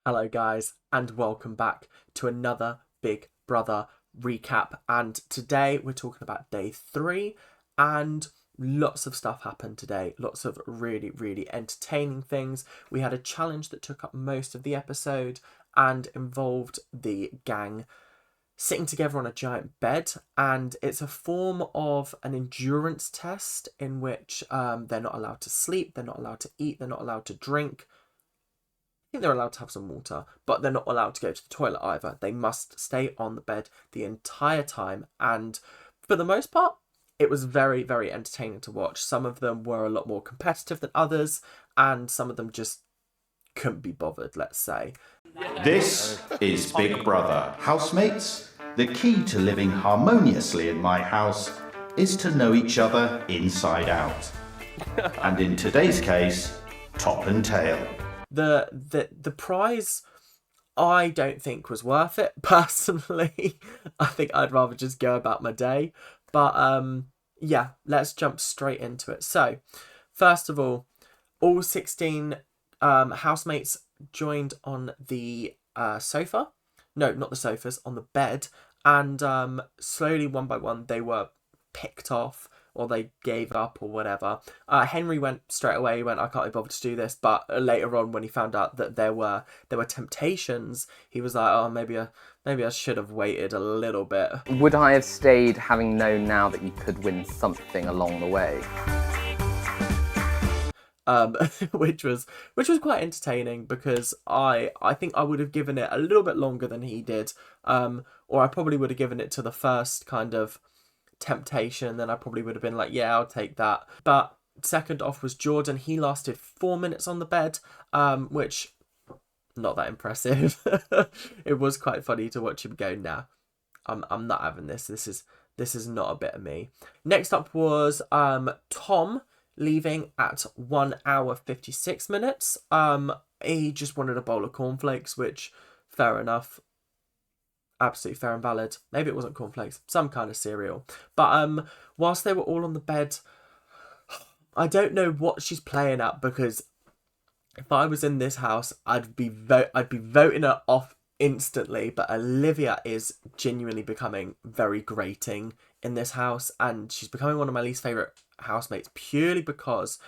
Hello guys and welcome back to another Big Brother recap, and today we're talking about day 3 and lots of stuff happened today. Lots of really entertaining things. We had a challenge that took up most of the episode and involved the gang sitting together on a giant bed, and it's a form of an endurance test in which they're not allowed to sleep, they're not allowed to eat, they're not allowed to drink. I think they're allowed to have some water, but they're not allowed to go to the toilet either. They must stay on the bed the entire time, and for the most part, it was very entertaining to watch. Some of them were a lot more competitive than others, and some of them just couldn't be bothered, let's say. This is Big Brother. Housemates, the key to living harmoniously in my house is to know each other inside out. And in today's case, top and tail. The prize, I don't think was worth it, personally. I think I'd rather just go about my day. But yeah, let's jump straight into it. So, first of all 16 housemates joined on the sofa. No, not the sofas, on the bed. And slowly, one by one, they were picked off, or they gave up, or whatever. Henry went straight away. He went, I can't be bothered to do this. But later on, when he found out that there were temptations, he was like, oh, maybe I should have waited a little bit. Would I have stayed, having known now that you could win something along the way? Which was quite entertaining, because I think I would have given it a little bit longer than he did, or I probably would have given it to the first kind of temptation, then I probably would have been like, yeah, I'll take that. But second off was Jordan. He lasted 4 minutes on the bed, which not that impressive. It was quite funny to watch him go, nah, I'm not having this. This is not a bit of me. Next up was Tom, leaving at 1 hour 56 minutes. He just wanted a bowl of cornflakes, which, fair enough. Absolutely fair and valid. Maybe it wasn't cornflakes, some kind of cereal. But whilst they were all on the bed, I don't know what she's playing at, because if I was in this house, I'd be voting her off instantly. But Olivia is genuinely becoming very grating in this house, and she's becoming one of my least favourite housemates, purely because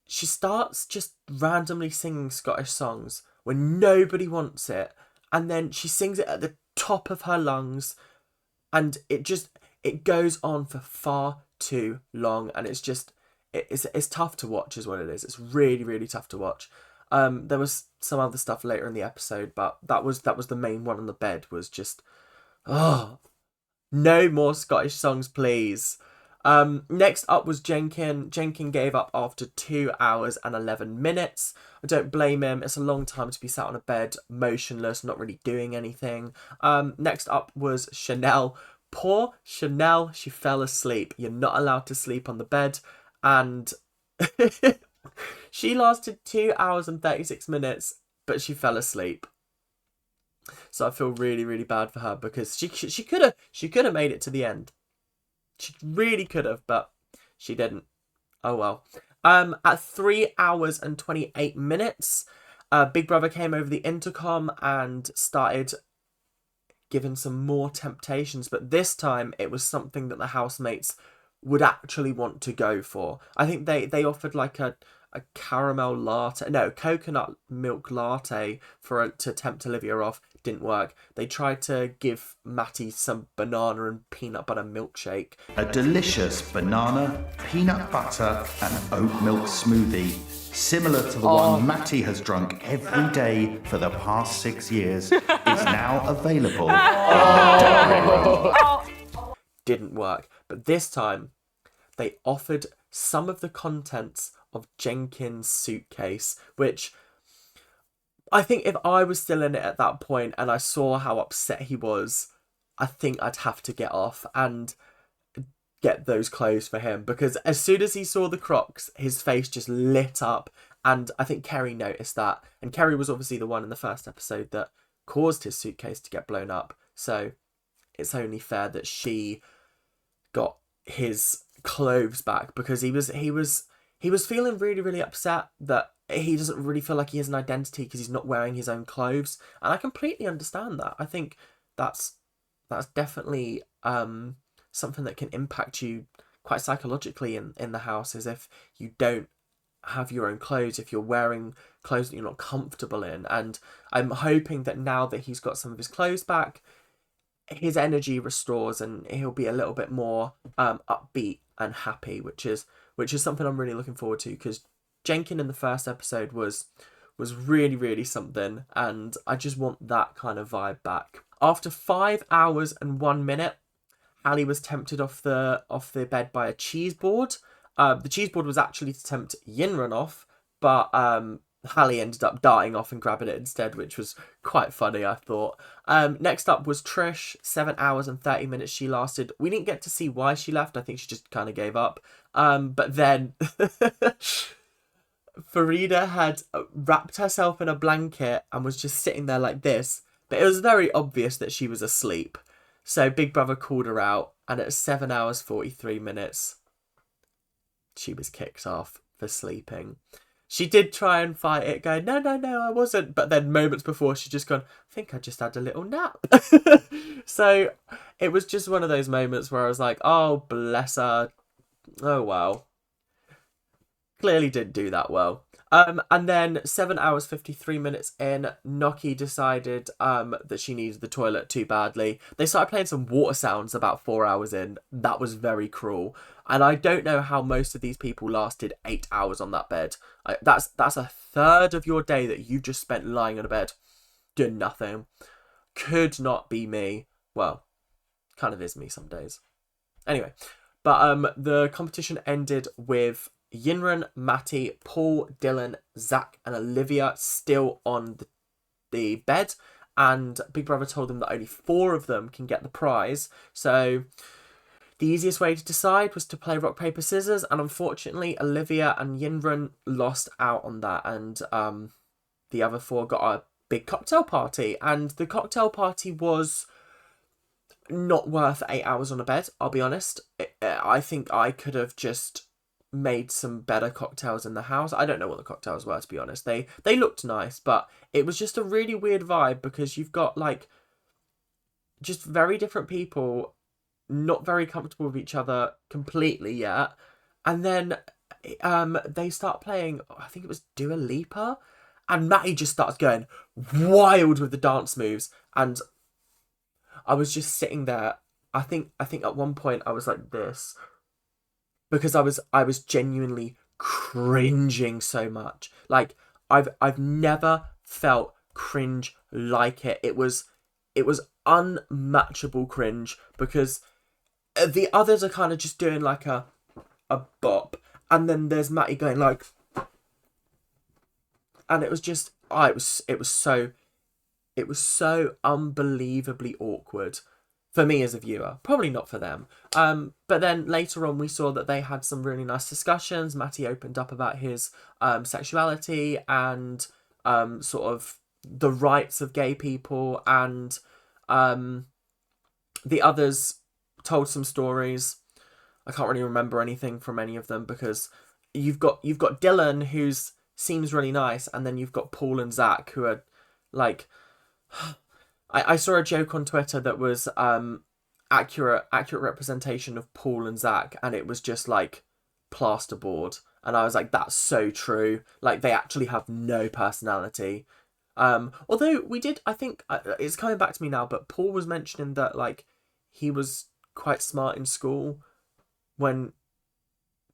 she starts just randomly singing Scottish songs when nobody wants it, and then she sings it at the top of her lungs, and it goes on for far too long, and it's tough to watch is what it is. It's really tough to watch. There was some other stuff later in the episode, but that was the main one on the bed. Was just, oh, no more Scottish songs, please. Next up was Jenkin. Jenkin gave up after 2 hours and 11 minutes. I don't blame him. It's a long time to be sat on a bed, motionless, not really doing anything. Next up was Chanel. Poor Chanel, she fell asleep. You're not allowed to sleep on the bed. And she lasted 2 hours and 36 minutes, but she fell asleep. So I feel really bad for her, because she could have made it to the end. She really could have, but she didn't. Oh well. At 3 hours and 28 minutes, Big Brother came over the intercom and started giving some more temptations, but this time it was something that the housemates would actually want to go for. I think they offered like a caramel latte, no, coconut milk latte to tempt Olivia off. Didn't work. They tried to give Matty some banana and peanut butter milkshake. A delicious banana, peanut butter and oat milk smoothie, similar to the one Matty has drunk every day for the past 6 years, is now available in the dining room. Didn't work. But this time, they offered some of the contents of Jenkins' suitcase, which I think if I was still in it at that point and I saw how upset he was, I think I'd have to get off and get those clothes for him, because as soon as he saw the Crocs, his face just lit up, and I think Kerry noticed that, and Kerry was obviously the one in the first episode that caused his suitcase to get blown up, so it's only fair that she got his clothes back, because he was feeling really upset that he doesn't really feel like he has an identity because he's not wearing his own clothes, and I completely understand that. I think that's definitely something that can impact you quite psychologically in the house, is if you don't have your own clothes, if you're wearing clothes that you're not comfortable in. And I'm hoping that now that he's got some of his clothes back, his energy restores and he'll be a little bit more upbeat and happy, which is something I'm really looking forward to, because Jenkin in the first episode was really, really something, and I just want that kind of vibe back. After 5 hours and 1 minute, Hallie was tempted off the bed by a cheese board. The cheese board was actually to tempt Yinrun off, but Hallie ended up darting off and grabbing it instead, which was quite funny, I thought. Next up was Trish. 7 hours and 30 minutes she lasted. We didn't get to see why she left. I think she just kind of gave up. But then Farida had wrapped herself in a blanket and was just sitting there like this. But it was very obvious that she was asleep. So Big Brother called her out, and at 7 hours 43 minutes, she was kicked off for sleeping. She did try and fight it, going, no, I wasn't. But then moments before, she just gone, I think I just had a little nap. So it was just one of those moments where I was like, oh, bless her. Oh, well. Clearly didn't do that well. And then 7 hours 53 minutes in, Noki decided that she needed the toilet too badly. They started playing some water sounds about 4 hours in. That was very cruel. And I don't know how most of these people lasted 8 hours on that bed. That's a third of your day that you've just spent lying on a bed doing nothing. Could not be me. Well, kind of is me some days. Anyway, but the competition ended with Yinrun, Matty, Paul, Dylan, Zach and Olivia still on the bed, and Big Brother told them that only 4 of them can get the prize. So the easiest way to decide was to play rock, paper, scissors, and unfortunately Olivia and Yinrun lost out on that, and the other 4 got a big cocktail party, and the cocktail party was not worth 8 hours on a bed, I'll be honest. I think I could have just made some better cocktails in the house. I don't know what the cocktails were, to be honest. They looked nice, but it was just a really weird vibe, because you've got like just very different people, not very comfortable with each other completely yet, and then they start playing, I think it was Dua Lipa, and Matty just starts going wild with the dance moves, and I was just sitting there. I think at one point I was like this, because I was genuinely cringing so much. Like I've never felt cringe like it. It was unmatchable cringe, because the others are kind of just doing like a bop, and then there's Matty going like, and it was just it was so unbelievably awkward. For me as a viewer, probably not for them. But then later on, we saw that they had some really nice discussions. Matty opened up about his sexuality and sort of the rights of gay people, and the others told some stories. I can't really remember anything from any of them, because you've got Dylan, who seems really nice, and then you've got Paul and Zach, who are like. I saw a joke on Twitter that was accurate representation of Paul and Zach, and it was just like plasterboard, and I was like, that's so true. Like, they actually have no personality. Although we did, I think it's coming back to me now, but Paul was mentioning that like he was quite smart in school when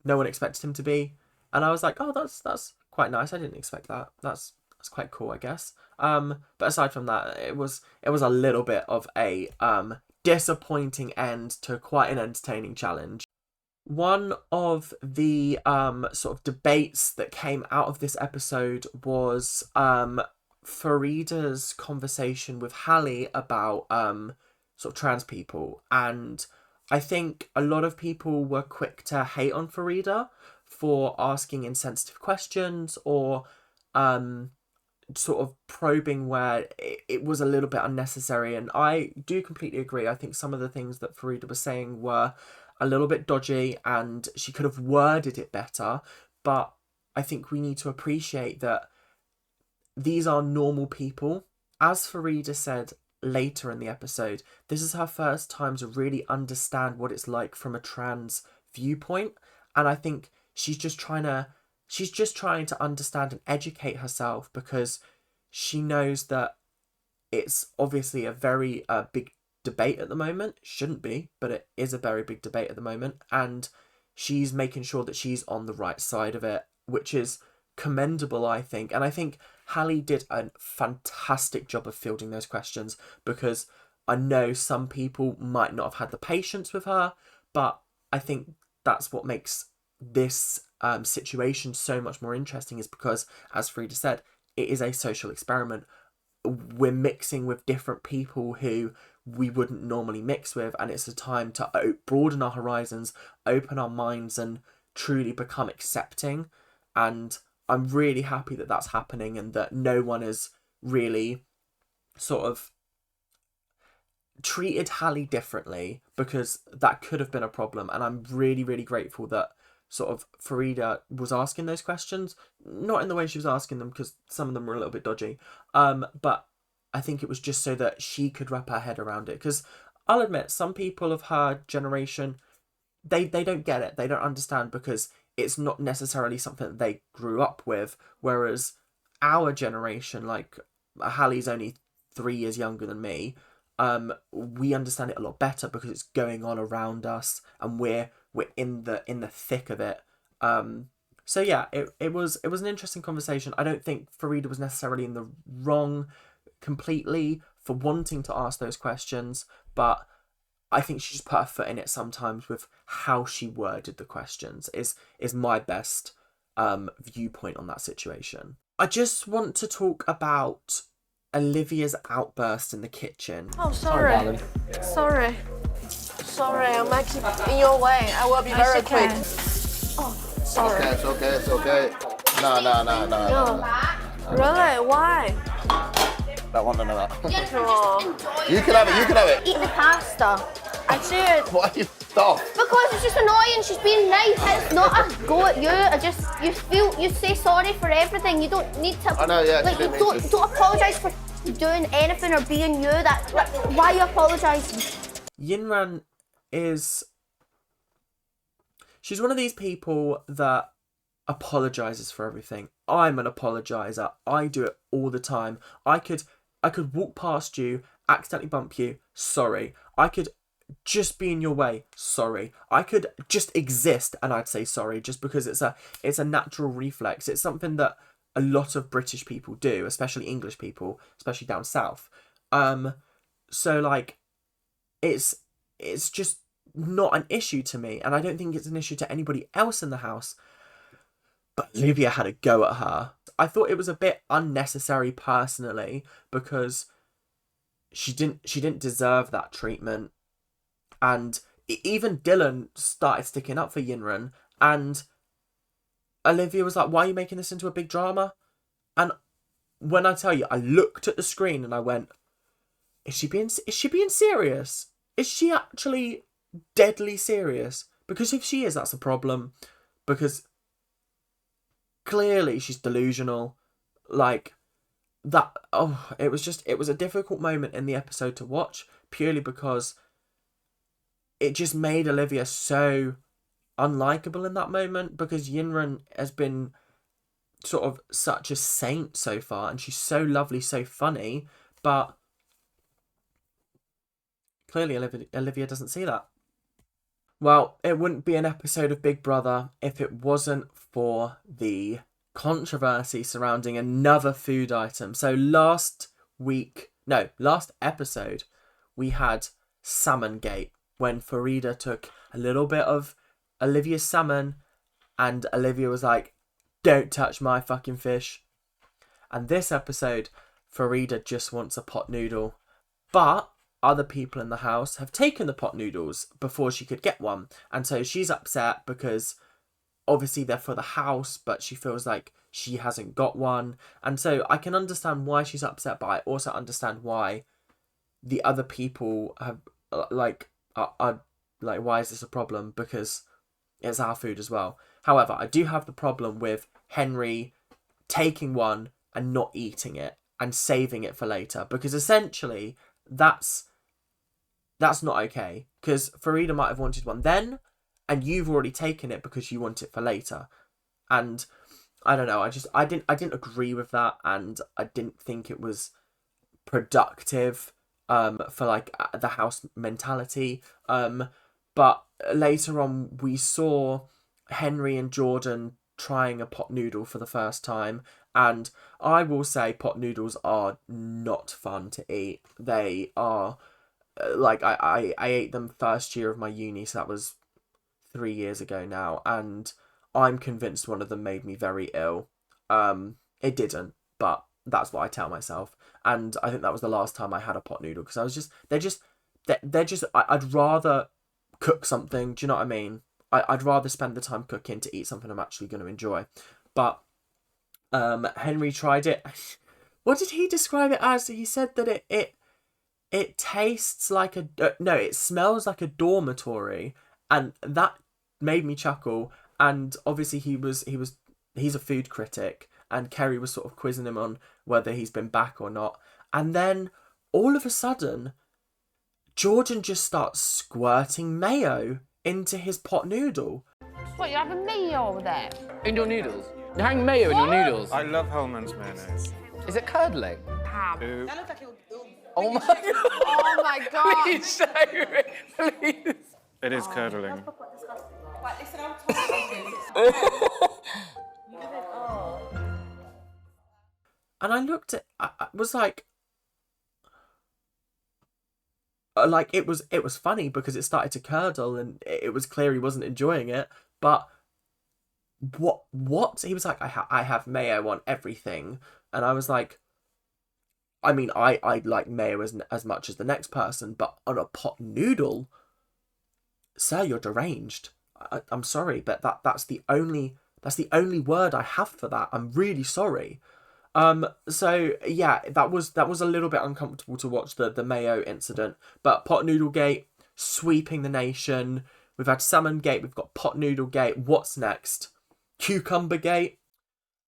no one expected him to be, and I was like, oh, that's quite nice. I didn't expect that. That's quite cool, I guess. But aside from that, it was a little bit of a disappointing end to quite an entertaining challenge. One of the sort of debates that came out of this episode was Farida's conversation with Hallie about sort of trans people, and I think a lot of people were quick to hate on Farida for asking insensitive questions, or sort of probing where it was a little bit unnecessary, and I do completely agree. I think some of the things that Farida was saying were a little bit dodgy, and she could have worded it better, but I think we need to appreciate that these are normal people. As Farida said later in the episode, this is her first time to really understand what it's like from a trans viewpoint. And I think she's just trying to understand and educate herself, because she knows that it's obviously a very big debate at the moment. Shouldn't be, but it is a very big debate at the moment. And she's making sure that she's on the right side of it, which is commendable, I think. And I think Hallie did a fantastic job of fielding those questions, because I know some people might not have had the patience with her, but I think that's what makes this situation so much more interesting, is because, as Frida said, it is a social experiment. We're mixing with different people who we wouldn't normally mix with, and it's a time to broaden our horizons, open our minds, and truly become accepting. And I'm really happy that that's happening, and that no one is really sort of treated Hallie differently, because that could have been a problem. And I'm really, really grateful that sort of Farida was asking those questions, not in the way she was asking them, because some of them were a little bit dodgy, but I think it was just so that she could wrap her head around it. Because I'll admit, some people of her generation, they don't get it, they don't understand, because it's not necessarily something that they grew up with, whereas our generation, like Hallie's only 3 years younger than me, we understand it a lot better, because it's going on around us and we're in the thick of it. So yeah, it was an interesting conversation. I don't think Farida was necessarily in the wrong completely for wanting to ask those questions, but I think she just put her foot in it sometimes with how she worded the questions, is my best viewpoint on that situation. I just want to talk about Olivia's outburst in the kitchen. Oh, sorry. Sorry, I might keep in your way. I will be very quick. Oh, sorry. It's okay. No. Really? Why? Don't want none of that. No. You can have it. Eat the pasta. I did. Why are you stuffed? Because it's just annoying. She's being nice. It's not a go at you. You say sorry for everything. You don't need to. I know, yeah. Like, you don't apologise for doing anything or being you. Why are you apologising? Yinran she's one of these people that apologizes for everything. I'm an apologizer. I do it all the time. I could walk past you, accidentally bump you, sorry. I could just be in your way, sorry. I could just exist and I'd say sorry, just because it's a natural reflex. It's something that a lot of British people do, especially English people, especially down south. So like it's just not an issue to me, and I don't think it's an issue to anybody else in the house. But Olivia had a go at her. I thought it was a bit unnecessary personally, because she didn't deserve that treatment. And even Dylan started sticking up for Yinran, and Olivia was like, why are you making this into a big drama? And when I tell you, I looked at the screen and I went, is she being serious? Is she actually deadly serious? Because if she is, that's a problem. Because clearly she's delusional. Like that. Oh, it was a difficult moment in the episode to watch, purely because it just made Olivia so unlikable in that moment, because Yinran has been sort of such a saint so far, and she's so lovely, so funny, but clearly Olivia doesn't see that. Well, it wouldn't be an episode of Big Brother if it wasn't for the controversy surrounding another food item. So last episode, we had Salmon Gate, when Farida took a little bit of Olivia's salmon, and Olivia was like, don't touch my fucking fish. And this episode, Farida just wants a pot noodle. But other people in the house have taken the pot noodles before she could get one. And so she's upset because obviously they're for the house, but she feels like she hasn't got one. And so I can understand why she's upset, but I also understand why the other people have are why is this a problem? Because it's our food as well. However, I do have the problem with Henry taking one and not eating it and saving it for later, because essentially that's not okay, because Farida might have wanted one then and you've already taken it because you want it for later. And I don't know, I didn't agree with that, and I didn't think it was productive for like the house mentality. But later on we saw Henry and Jordan trying a pot noodle for the first time, and I will say pot noodles are not fun to eat. They are like I ate them first year of my uni, so that was 3 years ago now, and I'm convinced one of them made me very ill. It didn't, but that's what I tell myself. And I think that was the last time I had a pot noodle, because I was just they're just I'd rather cook something. Do you know what I mean? I'd rather spend the time cooking to eat something I'm actually going to enjoy. But Henry tried it. What did he describe it as? He said that it tastes like a no, it smells like a dormitory, and that made me chuckle. And obviously he's a food critic, and Kerry was sort of quizzing him on whether he's been back or not. And then all of a sudden, Jordan just starts squirting mayo into his pot noodle. What, you having mayo over there? In your noodles? You're having mayo in your noodles? I love Hellman's mayonnaise. Is it curdling? Ooh. Oh my god! Oh my god. Please show me, please. It is curdling. And I looked at, I was like it was funny because it started to curdle and it was clear he wasn't enjoying it. But what he was like, I have mayo on everything, and I was like, I mean, I like mayo as much as the next person, but on a pot noodle, sir, you're deranged. I'm sorry, but that's the only word I have for that. I'm really sorry. So yeah, that was a little bit uncomfortable to watch the mayo incident. But pot noodle gate sweeping the nation. We've had salmon gate, we've got pot noodle gate. What's next? Cucumber gate.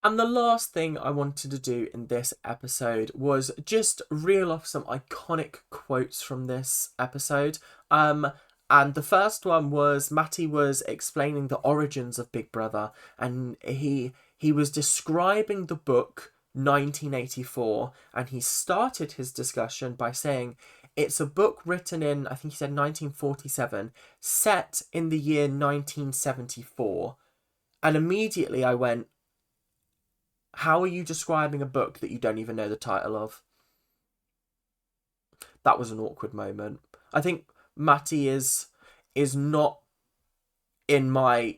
And the last thing I wanted to do in this episode was just reel off some iconic quotes from this episode. And the first one was Matty was explaining the origins of Big Brother, and he was describing the book 1984, and he started his discussion by saying it's a book written in, I think he said 1947, set in the year 1974. And immediately I went, how are you describing a book that you don't even know the title of? That was an awkward moment. I think Matty is not in my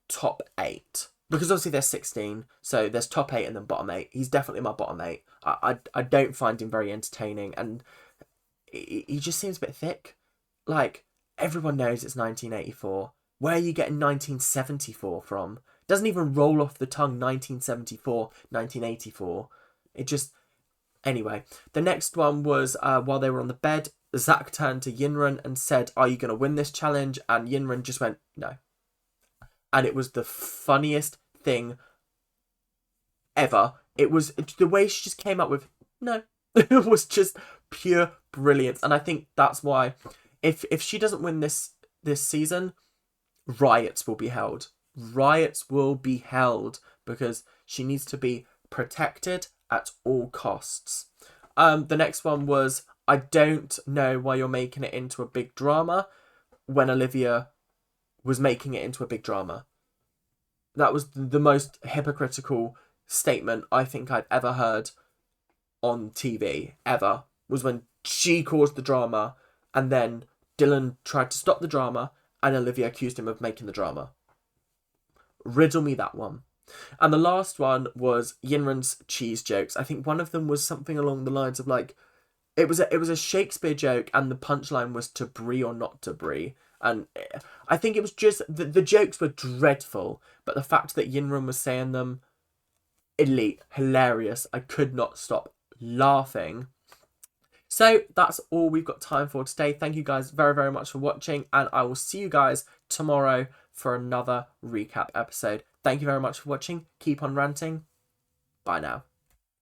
top 8. Because obviously there's 16, so there's top 8 and then bottom 8. He's definitely my bottom 8. I don't find him very entertaining, and he just seems a bit thick. Like, everyone knows it's 1984. Where are you getting 1974 from? Doesn't even roll off the tongue, 1974, 1984. It just... Anyway, the next one was while they were on the bed, Zach turned to Yinrun and said, are you going to win this challenge? And Yinrun just went, no. And it was the funniest thing ever. It was the way she just came up with, no. It was just pure brilliance. And I think that's why, if she doesn't win this season, riots will be held. Riots will be held because she needs to be protected at all costs. The next one was, I don't know why you're making it into a big drama, when Olivia was making it into a big drama. That was the most hypocritical statement I think I'd ever heard on TV, ever, was when she caused the drama and then Dylan tried to stop the drama and Olivia accused him of making the drama. Riddle me that one. And the last one was Yinrun's cheese jokes. I think one of them was something along the lines of like, it was a Shakespeare joke and the punchline was to brie or not to brie. And I think it was just, the jokes were dreadful, but the fact that Yinrun was saying them, elite, hilarious. I could not stop laughing. So that's all we've got time for today. Thank you guys very, very much for watching, and I will see you guys tomorrow for another recap episode. Thank you very much for watching. Keep on ranting. Bye now.